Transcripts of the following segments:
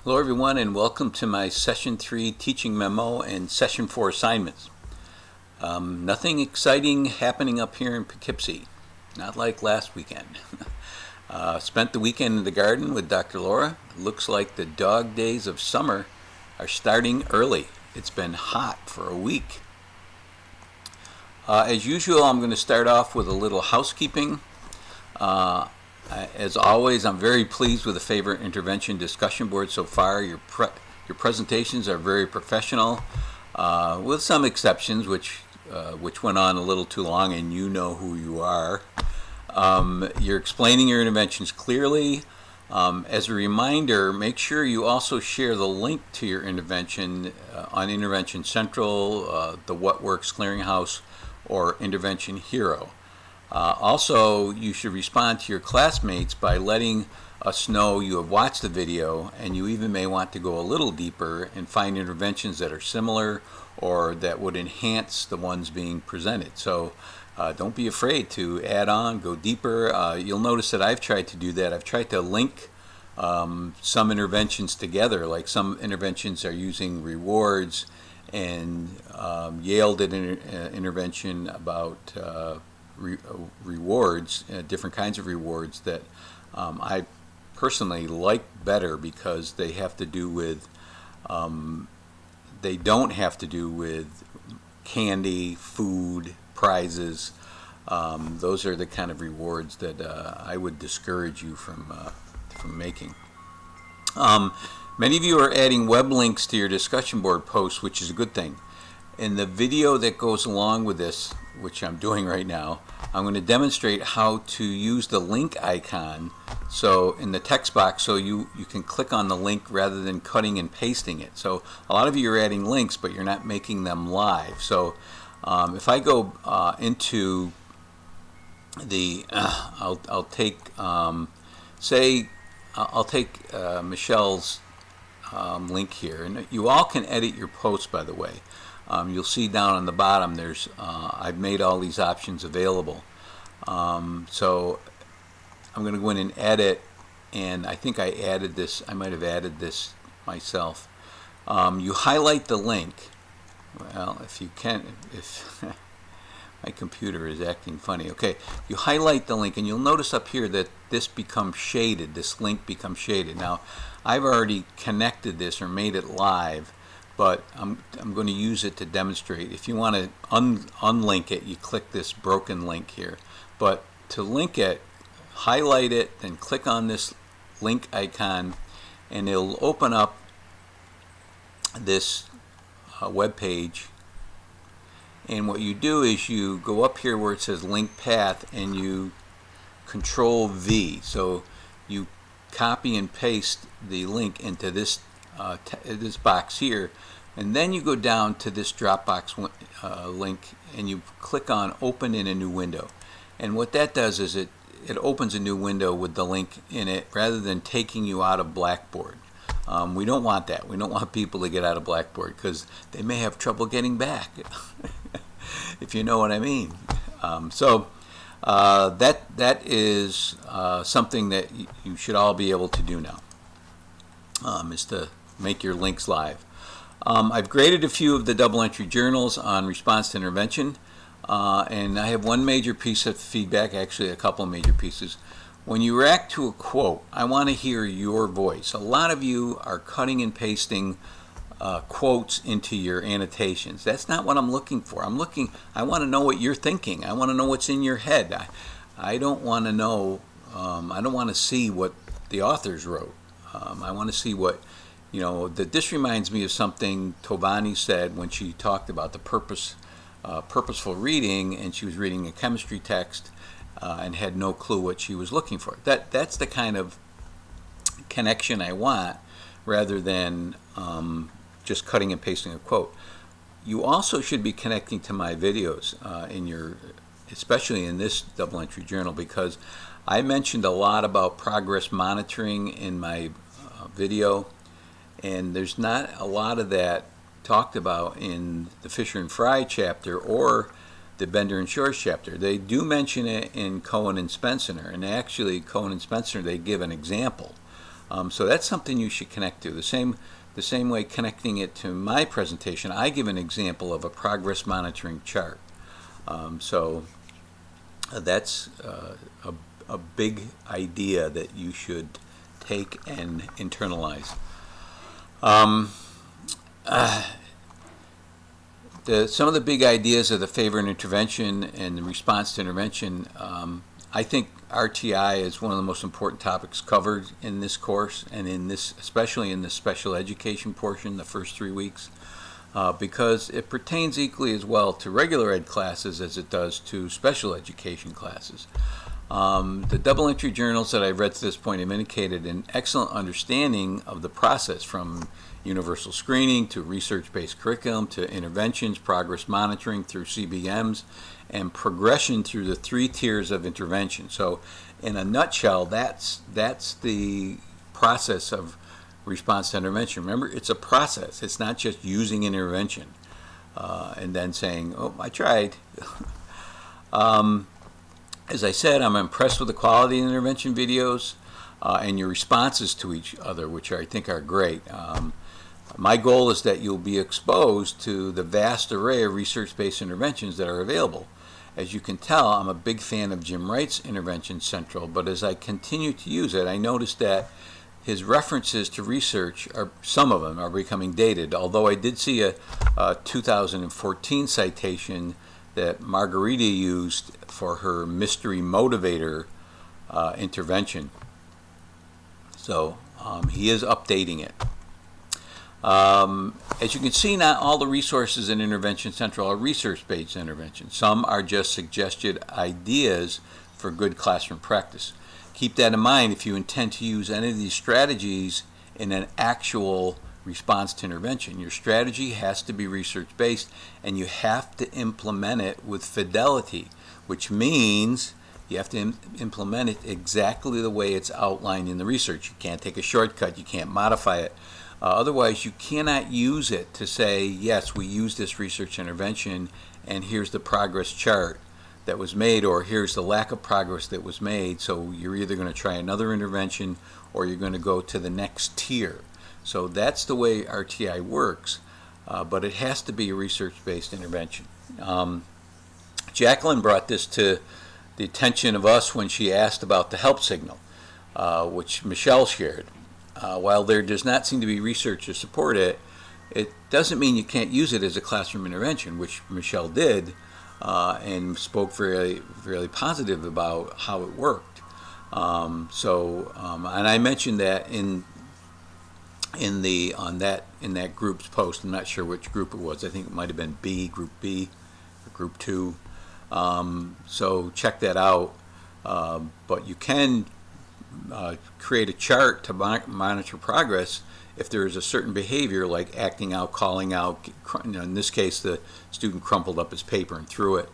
Hello everyone, and welcome to my Session 3 teaching memo and Session 4 assignments. Nothing exciting happening up here in Poughkeepsie, not like last weekend. Spent the weekend in the garden with Dr. Laura. Looks like the dog days of summer are starting early. It's been hot for a week. As usual, I'm going to start off with a little housekeeping. As always, I'm very pleased with the favorite intervention discussion board so far. Your presentations are very professional, with some exceptions, which went on a little too long, and you know who you are. You're explaining your interventions clearly. As a reminder, make sure you also share the link to your intervention on Intervention Central, the What Works Clearinghouse, or Intervention Hero. Also, you should respond to your classmates by letting us know you have watched the video, and you even may want to go a little deeper and find interventions that are similar or that would enhance the ones being presented. So don't be afraid to add on, go deeper. You'll notice that I've tried to do that. I've tried to link some interventions together, like some interventions are using rewards, and Yale did an intervention about rewards, different kinds of rewards that I personally like better because they have to do with, they don't have to do with candy, food, prizes. Those are the kind of rewards that I would discourage you from making. Many of you are adding web links to your discussion board posts, which is a good thing. In the video that goes along with this, which I'm doing right now, I'm going to demonstrate how to use the link icon so in the text box, so you can click on the link rather than cutting and pasting it. So a lot of you are adding links, but you're not making them live. So if I go into the, I'll take, say, I'll take Michelle's link here, and you all can edit your posts, by the way. You'll see down on the bottom there's I've made all these options available. So I'm going to go in and edit, and I think I added this, I might have added this myself. You highlight the link. Well, if you can, if my computer is acting funny. Okay, you highlight the link, and you'll notice up here that this becomes shaded, this link becomes shaded. Now, I've already connected this or made it live, but I'm going to use it to demonstrate. If you want to unlink it, you click this broken link here. But to link it, highlight it, then click on this link icon, and it'll open up this web page. And what you do is you go up here where it says link path, and you Control V. So you copy and paste the link into this this box here, and then you go down to this Dropbox link, and you click on Open in a New Window. And what that does is it opens a new window with the link in it rather than taking you out of Blackboard. We don't want that. We don't want people to get out of Blackboard because they may have trouble getting back, if you know what I mean. That is something that you should all be able to do now, is to make your links live. I've graded a few of the double entry journals on response to intervention, and I have one major piece of feedback, actually a couple of major pieces. When you react to a quote, I want to hear your voice. A lot of you are cutting and pasting quotes into your annotations. That's not what I'm looking for. I want to know what you're thinking. I want to know what's in your head. I don't want to know, I don't want to see what the authors wrote. I want to see what, this reminds me of something Tovani said when she talked about the purposeful reading, and she was reading a chemistry text and had no clue what she was looking for. That's the kind of connection I want, rather than just cutting and pasting a quote. You also should be connecting to my videos especially in this double entry journal, because I mentioned a lot about progress monitoring in my video, and there's not a lot of that talked about in the Fisher and Fry chapter or the Bender and Shores chapter. They do mention it in Cohen and Spencer, and actually Cohen and Spencer, they give an example So that's something you should connect to. The same way connecting it to my presentation, I give an example of a progress monitoring chart. So that's a big idea that you should take and internalize. Some of the big ideas of the favor and intervention and the response to intervention, I think RTI is one of the most important topics covered in this course, and in this, especially in the special education portion, the first 3 weeks, because it pertains equally as well to regular ed classes as it does to special education classes. The double entry journals that I've read to this point have indicated an excellent understanding of the process, from universal screening to research-based curriculum to interventions, progress monitoring through CBMs, and progression through the 3 tiers of intervention. So in a nutshell, that's the process of response to intervention. Remember, it's a process. It's not just using an intervention and then saying, oh, I tried. As I said, I'm impressed with the quality of the intervention videos and your responses to each other, which I think are great. My goal is that you'll be exposed to the vast array of research-based interventions that are available. As you can tell, I'm a big fan of Jim Wright's Intervention Central, but as I continue to use it, I noticed that his references to research, some of them are becoming dated, although I did see a 2014 citation that Margarita used for her mystery motivator intervention. So he is updating it. As you can see, not all the resources in Intervention Central are research-based interventions. Some are just suggested ideas for good classroom practice. Keep that in mind if you intend to use any of these strategies in an actual response to intervention. Your strategy has to be research-based, and you have to implement it with fidelity, which means you have to implement it exactly the way it's outlined in the research. You can't take a shortcut. You can't modify it. Otherwise, you cannot use it to say, yes, we use this research intervention, and here's the progress chart that was made, or here's the lack of progress that was made. So you're either going to try another intervention or you're going to go to the next tier. So that's the way RTI works, but it has to be a research-based intervention. Jacqueline brought this to the attention of us when she asked about the help signal, which Michelle shared. While there does not seem to be research to support it, it doesn't mean you can't use it as a classroom intervention, which Michelle did, and spoke very, very positive about how it worked. And I mentioned that in that group's post. I'm not sure which group it was. I think it might have been Group B, or Group 2. So check that out. But you can create a chart to monitor progress if there is a certain behavior, like acting out, calling out. In this case, the student crumpled up his paper and threw it.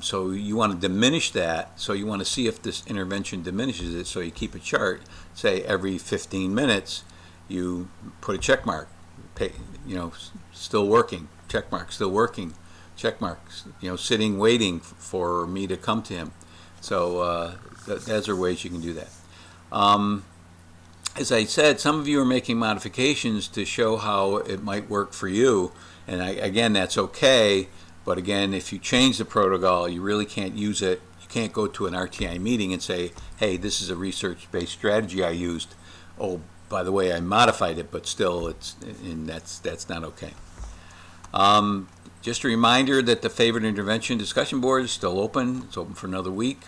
So you want to diminish that. So you want to see if this intervention diminishes it. So you keep a chart. Say every 15 minutes, you put a check mark. Still working. Check mark. Still working. Check marks. Sitting, waiting for me to come to him. So those are ways you can do that. As I said, some of you are making modifications to show how it might work for you, and again, that's okay. But again, if you change the protocol, you really can't use it. You can't go to an RTI meeting and say, "Hey, this is a research-based strategy I used. Oh, by the way, I modified it, but still, that's not okay." Just a reminder that the Favored Intervention Discussion Board is still open. It's open for another week.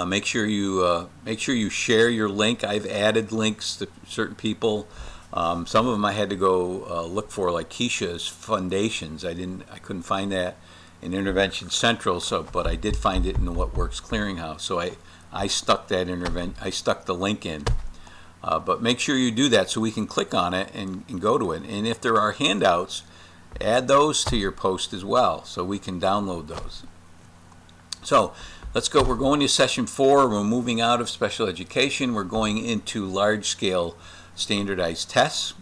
Make sure you share your link. I've added links to certain people. Some of them I had to go look for, like Keisha's Foundations. I couldn't find that in Intervention Central. But I did find it in What Works Clearinghouse. So I stuck the link in. But make sure you do that so we can click on it and go to it. And if there are handouts, add those to your post as well, so we can download those. So let's go. We're going to session 4. We're moving out of special education. We're going into large-scale standardized tests.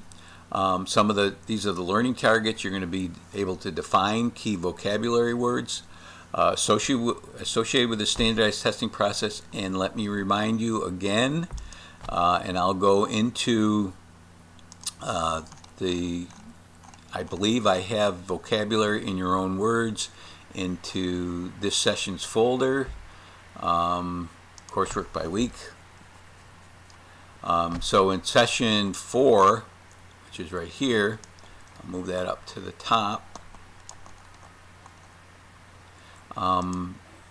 These are the learning targets. You're going to be able to define key vocabulary words. associated with the standardized testing process. And let me remind you again, and I'll go into I believe I have vocabulary in your own words into this session's folder, coursework by week. So in session 4, which is right here, I'll move that up to the top.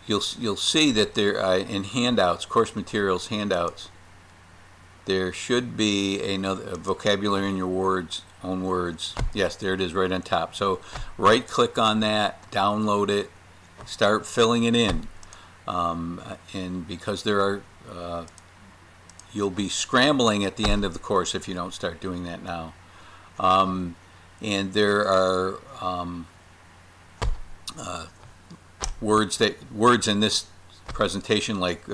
You'll see that there in handouts, course materials handouts, there should be a vocabulary in your own words. Yes, there it is right on top. So right click on that, download it, start filling it in. And because there are, you'll be scrambling at the end of the course if you don't start doing that now. And there are words in this presentation like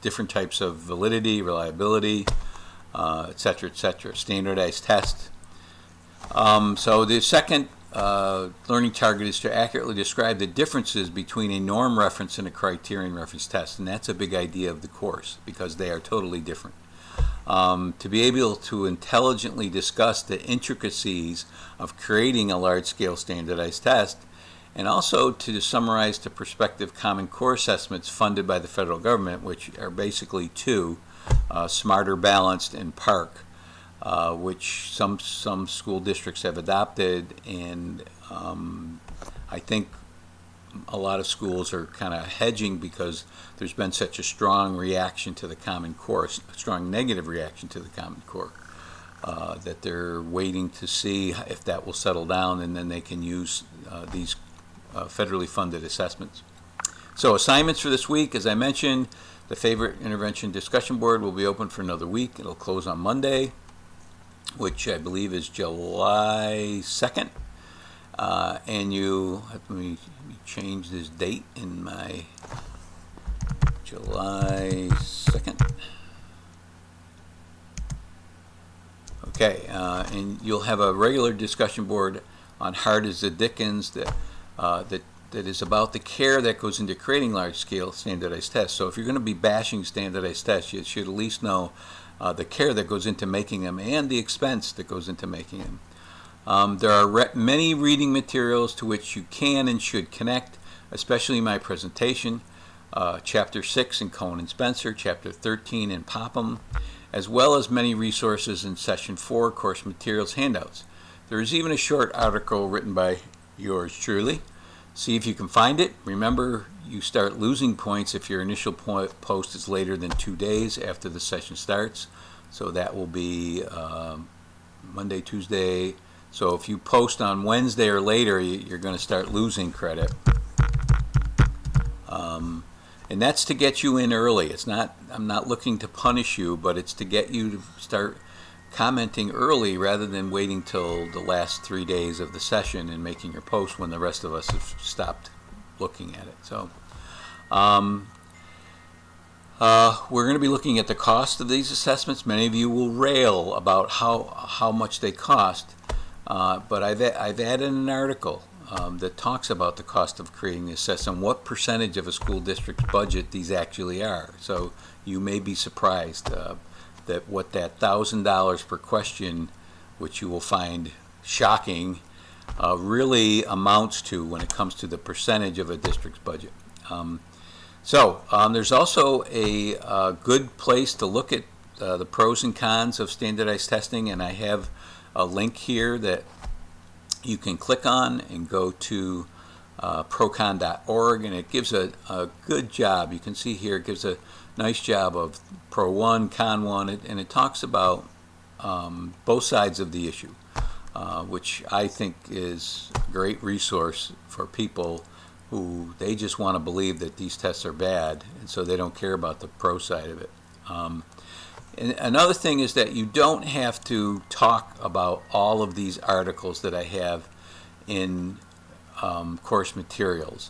different types of validity, reliability, etc., etc. Standardized test. So the second learning target is to accurately describe the differences between a norm reference and a criterion reference test, and that's a big idea of the course because they are totally different. To be able to intelligently discuss the intricacies of creating a large-scale standardized test, and also to summarize the prospective Common Core assessments funded by the federal government, which are basically two, Smarter, Balanced, and PARC, which some school districts have adopted, and I think a lot of schools are kind of hedging because there's been such a strong reaction to the Common Core, a strong negative reaction to the Common Core, that they're waiting to see if that will settle down, and then they can use these federally funded assessments. So assignments for this week, as I mentioned, the favorite intervention discussion board will be open for another week. It'll close on Monday, which I believe is July 2nd. And let me change this date in my July 2nd. Okay, and you'll have a regular discussion board on Hard as the Dickens that is about the care that goes into creating large-scale standardized tests. So if you're going to be bashing standardized tests, you should at least know the care that goes into making them and the expense that goes into making them. There are many reading materials to which you can and should connect, especially my presentation, Chapter 6 in Cohen and Spencer, Chapter 13 in Popham, as well as many resources in Session 4 course materials handouts. There is even a short article written by yours truly. See if you can find it. Remember, you start losing points if your initial post is later than 2 days after the session starts. So that will be Monday, Tuesday. So if you post on Wednesday or later, you're going to start losing credit. And that's to get you in early. I'm not looking to punish you, but it's to get you to start commenting early rather than waiting till the last 3 days of the session and making your post when the rest of us have stopped looking at it. So we're going to be looking at the cost of these assessments. Many of you will rail about how much they cost, but I've added an article that talks about the cost of creating the assessment, what percentage of a school district's budget these actually are. So you may be surprised that what that $1,000 per question, which you will find shocking, really amounts to when it comes to the percentage of a district's budget. There's also a good place to look at the pros and cons of standardized testing, and I have a link here that you can click on and go to procon.org, and it gives a good job. You can see here it gives a nice job of Pro 1, Con 1, and it talks about both sides of the issue, which I think is a great resource for people who they just want to believe that these tests are bad, and so they don't care about the pro side of it. And another thing is that you don't have to talk about all of these articles that I have in course materials.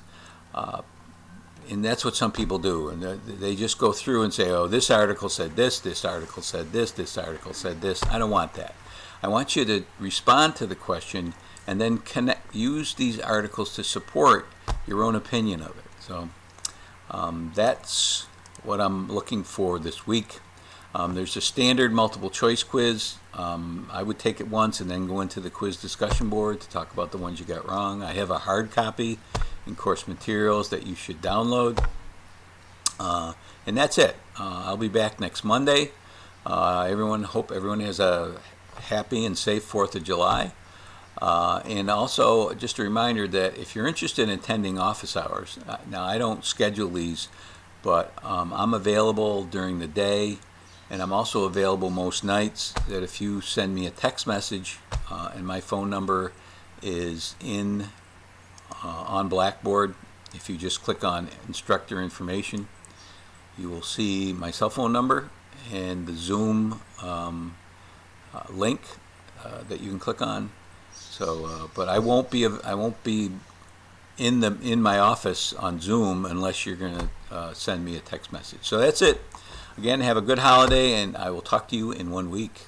And that's what some people do. And they just go through and say, oh, this article said this article said this article said this. I don't want that. I want you to respond to the question and then use these articles to support your own opinion of it. So that's what I'm looking for this week. There's a standard multiple choice quiz. I would take it once and then go into the quiz discussion board to talk about the ones you got wrong. I have a hard copy in course materials that you should download. And that's it. I'll be back next Monday. Hope everyone has a happy and safe 4th of July. And also, just a reminder that if you're interested in attending office hours, now I don't schedule these, but I'm available during the day, and I'm also available most nights, that if you send me a text message, and my phone number is on Blackboard. If you just click on instructor information, you will see my cell phone number and the Zoom link that you can click on. So, but I won't be in my office on Zoom unless you're going to send me a text message. So that's it. Again, have a good holiday, and I will talk to you in 1 week.